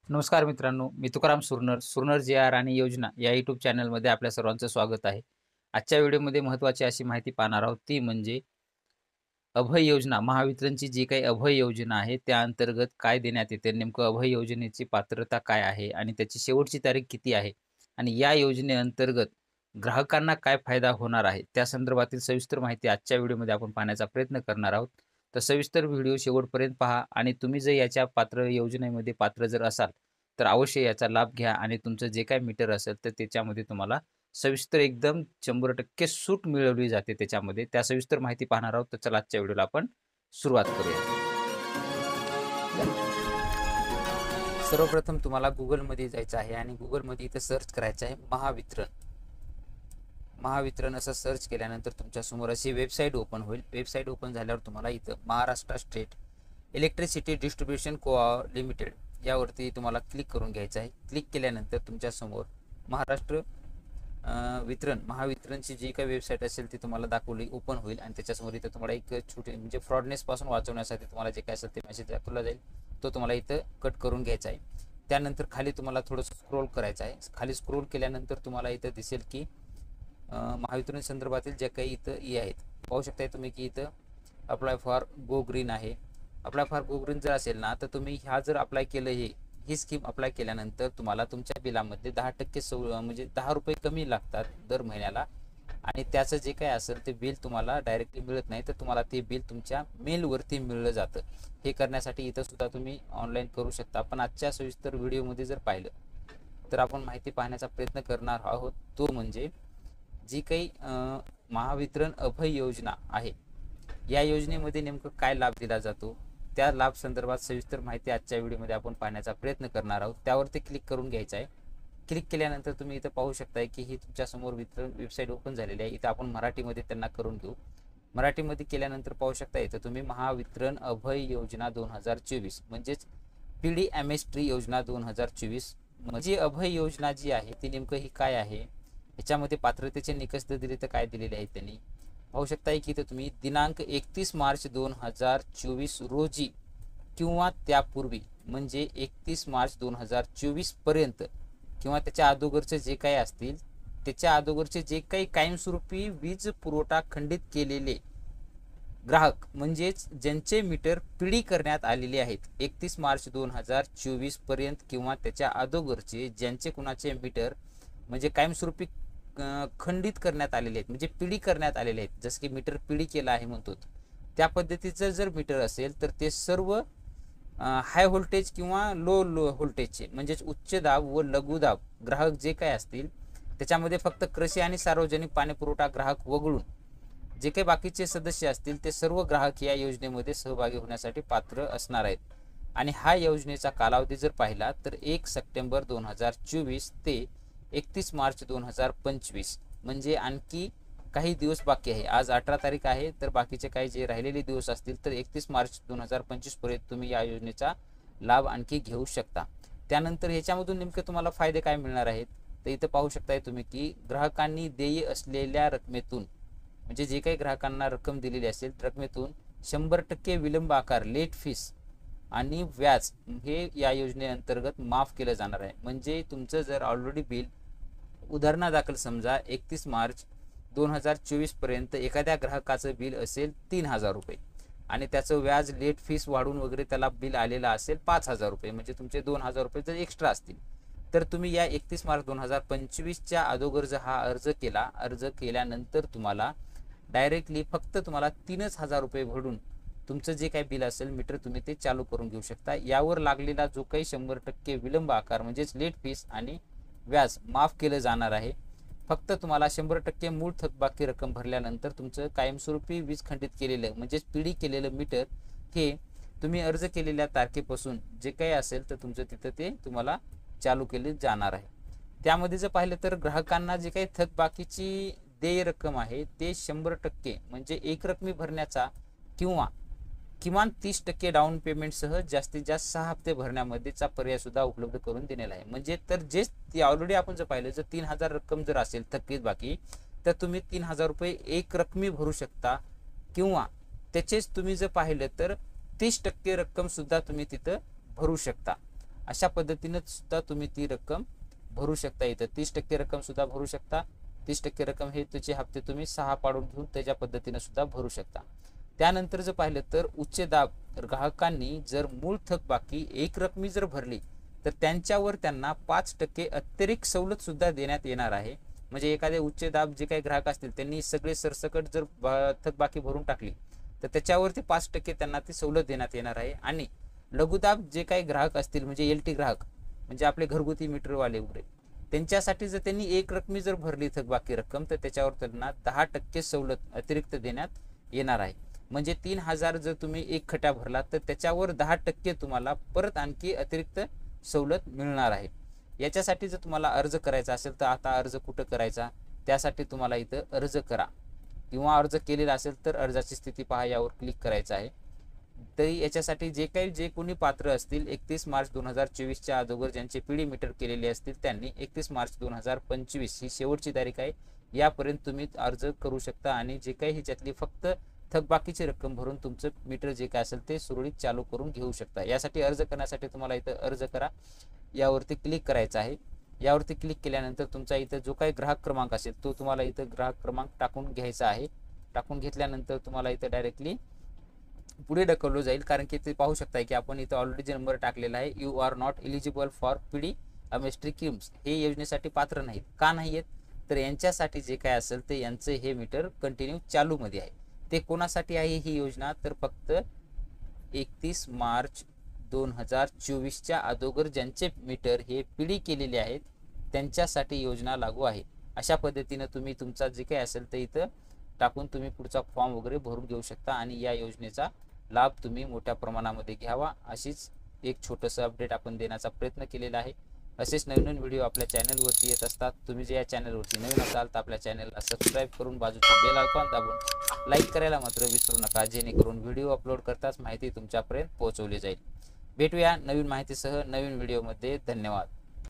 नमस्कार मित्रांनो, मी तुकाराम सुरनर, सुरनर जे.आर. आणि योजना या यूट्यूब चॅनलमध्ये आपल्या सर्वांचं स्वागत आहे. आजच्या व्हिडिओमध्ये महत्त्वाची अशी माहिती पाहणार आहोत, ती म्हणजे अभय योजना. महावितरणची जी काही अभय योजना आहे, त्या अंतर्गत काय देण्यात येते? नेमकं अभय योजनेची पात्रता काय आहे? आणि त्याची शेवटची तारीख किती आहे? आणि या योजनेअंतर्गत ग्राहकांना काय फायदा होणार आहे? त्या संदर्भातील सविस्तर माहिती आजच्या व्हिडिओमध्ये आपण पाहण्याचा प्रयत्न करणार आहोत. तर सविस्तर व्हिडिओ शेवटपर्यंत पहा आणि तुम्ही जर याच्या योजनेमध्ये पात्र जर असाल, तर अवश्य याचा लाभ घ्या आणि तुमचं जे काही मीटर असेल, तर त्याच्यामध्ये तुम्हाला सविस्तर एकदम 100% सूट मिळवली जाते त्याच्यामध्ये. त्या सविस्तर माहिती पाहणार आहोत. तर चला आजच्या व्हिडिओला आपण सुरुवात करूया. सर्वप्रथम तुम्हाला Googleमध्ये जायचं आहे आणि Googleमध्ये इथं सर्च करायचं आहे महावितरण. महावितरण असं सर्च केल्यानंतर तुमच्यासमोर अशी वेबसाईट ओपन होईल. वेबसाईट ओपन झाल्यावर तुम्हाला इथं Maharashtra state electricity distribution limited यावरती तुम्हाला क्लिक करून घ्यायचं आहे. क्लिक केल्यानंतर तुमच्यासमोर महाराष्ट्र महावितरणची जी काही वेबसाईट असेल ती तुम्हाला दाखवली ओपन होईल आणि त्याच्यासमोर इथं तुम्हाला एक छोटे म्हणजे फ्रॉडनेसपासून वाचवण्यासाठी तुम्हाला जे काय असेल ते मेसेज दाखवला जाईल, तो तुम्हाला इथं कट करून घ्यायचा आहे. त्यानंतर खाली तुम्हाला थोडंसं स्क्रोल करायचं आहे. खाली स्क्रोल केल्यानंतर तुम्हाला इथं दिसेल की महावितरण संदर्भातील जे काही इथं आहेत पाहू शकताय तुम्ही की इथं अप्लाय फॉर गो ग्रीन आहे. अप्लाय फॉर गो ग्रीन जर असेल ना, तर तुम्ही ह्या जर अप्लाय केलं ही स्कीम अप्लाय केल्यानंतर तुम्हाला तुमच्या बिलामध्ये 10% म्हणजे 10 रुपये कमी लागतात दर महिन्याला. आणि त्याचं जे काय असेल ते बिल तुम्हाला डायरेक्टली मिळत नाही, तर तुम्हाला ते बिल तुमच्या मेलवरती मिळलं जातं. हे करण्यासाठी इथं सुद्धा तुम्ही ऑनलाईन करू शकता. पण आजच्या सविस्तर व्हिडिओमध्ये जर पाहिलं तर आपण माहिती पाहण्याचा प्रयत्न करणार आहोत, तो म्हणजे जी काही महावितरण अभय योजना आहे, या योजनेमध्ये नेमकं काय लाभ दिला जातो, त्या लाभ संदर्भात सविस्तर माहिती आजच्या व्हिडिओमध्ये आपण पाहण्याचा प्रयत्न करणार आहोत. त्यावरती क्लिक करून घ्यायचं आहे. क्लिक केल्यानंतर तुम्ही इथं पाहू शकताय की ही तुमच्यासमोर वितरण वेबसाईट ओपन झालेली आहे. इथं आपण मराठीमध्ये त्यांना करून घेऊ. मराठीमध्ये केल्यानंतर पाहू शकता इथं तुम्ही महावितरण अभय योजना 2024 म्हणजेच PDMS योजना 2024 म्हणजे अभय योजना जी आहे ती नेमकं ही काय आहे, याच्यामध्ये पात्रतेचे निकष दिले तर काय दिलेले आहेत त्यांनी पाहू शकताय की इथे तुम्ही दिनांक 31 मार्च 2024 रोजी किंवा त्यापूर्वी म्हणजे 31 मार्च 2024 पर्यंत किंवा त्याच्या अगोदरचे जे काही असतील त्याच्या अगोदरचे जे काही कायमस्वरूपी वीज पुरवठा खंडित केलेले ग्राहक म्हणजेच ज्यांचे मीटर पिढी करण्यात आलेले आहेत 31 मार्च 2024 पर्यंत किंवा त्याच्या अगोदरचे ज्यांचे कुणाचे मीटर म्हणजे कायमस्वरूपी खंडित करण्यात आलेले आहेत म्हणजे पिढी करण्यात आलेले आहेत, जसं की मीटर पिढी केला आहे म्हणतो, त्या पद्धतीचं जर मीटर असेल तर ते सर्व हाय व्होल्टेज किंवा लो व्होल्टेजचे म्हणजेच उच्च दाब व लघु दाब ग्राहक जे काय असतील त्याच्यामध्ये फक्त कृषी आणि सार्वजनिक पाणीपुरवठा ग्राहक वगळून जे काही बाकीचे सदस्य असतील ते सर्व ग्राहक या योजनेमध्ये सहभागी होण्यासाठी पात्र असणार आहेत. आणि हा योजनेचा कालावधी जर पाहिला तर 1 सप्टेंबर 2024 ते 31 मार्च 2025 म्हणजे आणखी काही दिवस बाकी आहे. आज 18 तारीख आहे, तर बाकीचे काही जे राहिलेले दिवस असतील तर 31 मार्च 2025 पर्यंत तुम्ही या योजनेचा लाभ आणखी घेऊ शकता. त्यानंतर ह्याच्यामधून नेमके तुम्हाला फायदे काय मिळणार आहेत, तर इथं पाहू शकताय तुम्ही की ग्राहकांनी देय असलेल्या रकमेतून म्हणजे जे काही ग्राहकांना रक्कम दिलेली असेल रकमेतून 100% विलंब आकार लेट फीस आणि व्याज हे या योजनेअंतर्गत माफ केलं जाणार आहे. म्हणजे तुमचं जर ऑलरेडी बिल उदाहरणादाखल समजा 31 मार्च 2024 पर्यंत एखाद्या ग्राहकाचं बिल असेल 3000 रुपये आणि त्याचं व्याज लेट फीस वाढून वगैरे त्याला बिल आलेला असेल 5000 रुपये म्हणजे तुमचे 2000 रुपये जर एक्स्ट्रा असतील, तर तुम्ही या 31 मार्च 2025च्या अगोदर जर हा अर्ज केल्यानंतर तुम्हाला डायरेक्टली फक्त तुम्हाला 3000 रुपये भरून तुमचं जे काही बिल असेल मीटर तुम्ही ते चालू करून घेऊ शकता. यावर लागलेला जो काही 100% विलंब आकार म्हणजेच लेट फीस आणि व्याज माफ केलं जाणार आहे. फक्त तुम्हाला 100% मूळ थकबाकी रक्कम भरल्यानंतर तुमचं कायमस्वरूपी वीज खंडित केलेलं म्हणजेच पिढी केलेलं मीटर हे तुम्ही अर्ज केलेल्या तारखेपासून जे काही असेल तर तुमचं तिथं ते तुम्हाला चालू केले जाणार आहे. त्यामध्ये जर पाहिलं तर ग्राहकांना जे काही थकबाकीची देय रक्कम आहे ते 100% म्हणजे एक रकमी भरण्याचा किंवा किमान 30% डाऊन पेमेंटसह जास्तीत जास्त 6 हप्ते भरण्यामध्येचा पर्याय सुद्धा उपलब्ध करून दिलेला आहे. म्हणजे तर जे ऑलरेडी आपण जर पाहिलं जर 3000 रक्कम जर असेल थकीत बाकी, तर तुम्ही 3000 रुपये एक रकमी भरू शकता किंवा त्याचेच तुम्ही जर पाहिलं तर 30% रक्कम सुद्धा तुम्ही तिथं भरू शकता. अशा पद्धतीने सुद्धा तुम्ही ती रक्कम भरू शकता. इथं 30% रक्कम सुद्धा भरू शकता. 30% रक्कम हे त्याचे हप्ते तुम्ही 6 पाडून घेऊन त्याच्या पद्धतीने सुद्धा भरू शकता. त्यानंतर जर पाहिलं तर उच्च दाब ग्राहकांनी जर मूळ थकबाकी एक रकमी जर भरली तर त्यांच्यावर त्यांना 5% अतिरिक्त सवलत सुद्धा देण्यात येणार आहे. म्हणजे एखादे उच्च दाब जे काही ग्राहक असतील त्यांनी सगळे सरसकट जर थकबाकी भरून टाकली तर त्याच्यावरती 5% त्यांना ती सवलत देण्यात येणार आहे. आणि लघुदाब जे काही ग्राहक असतील म्हणजे LT ग्राहक म्हणजे आपले घरगुती मीटरवाले वगैरे त्यांच्यासाठी जर त्यांनी एक रकमी जर भरली थकबाकी रक्कम तर त्याच्यावर त्यांना 10% सवलत अतिरिक्त देण्यात येणार आहे. म्हणजे 3000 जर तुम्ही एक खट्या भरला तर त्याच्यावर 10% तुम्हाला परत आणखी अतिरिक्त सवलत मिळणार आहे. याच्यासाठी जर तुम्हाला अर्ज करायचा असेल तर आता अर्ज कुठं करायचा, त्यासाठी तुम्हाला इथं अर्ज करा किंवा अर्ज केलेला असेल तर अर्जाची स्थिती पहा यावर क्लिक करायचं आहे. तरी याच्यासाठी जे कोणी पात्र असतील 31 मार्च 2024च्या अगोदर ज्यांचे पिढी मीटर केलेले असतील त्यांनी 31 मार्च 2025 ही शेवटची तारीख आहे. यापर्यंत तुम्ही अर्ज करू शकता आणि जे काही ह्याच्यातली फक्त थकबाकीची रक्कम भरून तुमचं मीटर जे काय असेल ते सुरळीत चालू करून घेऊ शकता. यासाठी अर्ज करण्यासाठी तुम्हाला इथं अर्ज करा यावरती क्लिक करायचं आहे. यावरती क्लिक केल्यानंतर तुमचा इथं जो काही ग्राहक क्रमांक असेल तो तुम्हाला इथं ग्राहक क्रमांक टाकून घ्यायचा आहे. टाकून घेतल्यानंतर तुम्हाला इथं डायरेक्टली पुढे ढकललं जाईल, कारण की ते पाहू शकताय की आपण इथं ऑलरेडी जे नंबर टाकलेला आहे you are not eligible for PD amnesty schemes, हे योजनेसाठी पात्र नाहीत. का नाही आहेत तर यांच्यासाठी जे काय असेल ते यांचं हे मीटर कंटिन्यू चालू मध्ये आहे. ते कोणासाठी आहे ही योजना तर फक्त 31 मार्च 2024च्या अगोदर ज्यांचे मीटर हे PD केलेले आहेत त्यांच्यासाठी योजना लागू आहे. अशा पद्धतीने तुम्ही तुमचा जे काही असेल ते इथं टाकून तुम्ही पुढचा फॉर्म वगैरे भरून घेऊ शकता आणि या योजनेचा लाभ तुम्ही मोठ्या प्रमाणामध्ये घ्यावा. अशीच एक छोटंसं अपडेट आपण देण्याचा प्रयत्न केलेला आहे. असेच नवीन व्हिडिओ आपल्या चॅनलवरती येत असतात. तुम्ही जे या चॅनलवरती नवीन असाल तर आपल्या चॅनलला सबस्क्राईब करून बाजूचा बेल आयकॉन दाबून लाईक करायला मात्र विसरू नका, जेणेकरून व्हिडिओ अपलोड करताच माहिती तुमच्यापर्यंत पोहोचवली जाईल. भेटूया नवीन माहितीसह नवीन व्हिडिओमध्ये. धन्यवाद.